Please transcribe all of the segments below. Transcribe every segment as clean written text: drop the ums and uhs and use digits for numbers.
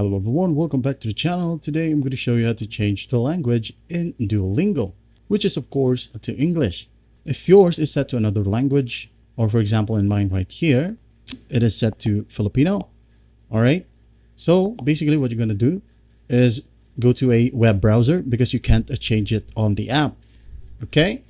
Hello everyone, welcome back to the channel. Today I'm going to show you how to change the language in Duolingo, which is of course to English. If yours is set to another language, or for example in mine right here, it is set to Filipino. Alright, so basically what you're going to do is go to a web browser because you can't change it on the app. Okay,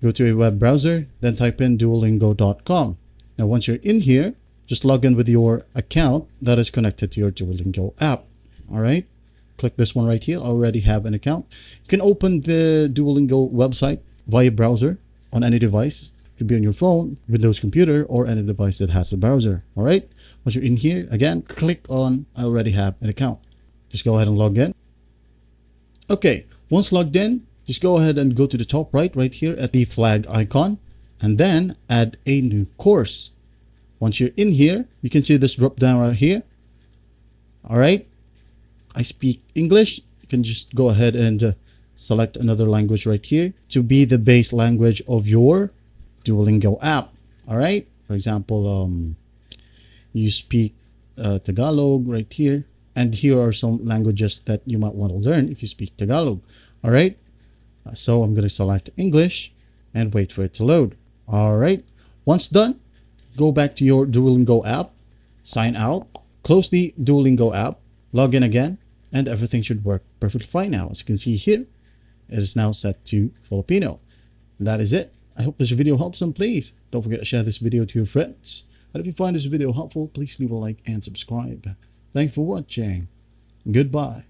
go to a web browser, then type in duolingo.com. Now once you're in here, just log in with your account that is connected to your Duolingo app. All right, click this one right here. I already have an account. You can open the Duolingo website via browser on any device. It could be on your phone, Windows computer, or any device that has the browser. All right, once you're in here, again, click on I already have an account. Just go ahead and log in. Okay, once logged in, just go ahead and go to the top right here at the flag icon, and then add a new course. Once you're in here, you can see this drop down right here. All right, I speak English. You can just go ahead and select another language right here to be the base language of your Duolingo app. All right, for example, you speak Tagalog right here, and here are some languages that you might want to learn if you speak Tagalog. All right, so I'm going to select English and wait for it to load. All right, once done, go back to your Duolingo app, sign out, close the Duolingo app, log in again, and everything should work perfectly fine now. As you can see here, it is now set to Filipino. And that is it. I hope this video helps them. Please don't forget to share this video to your friends. And if you find this video helpful, please leave a like and subscribe. Thanks for watching. Goodbye.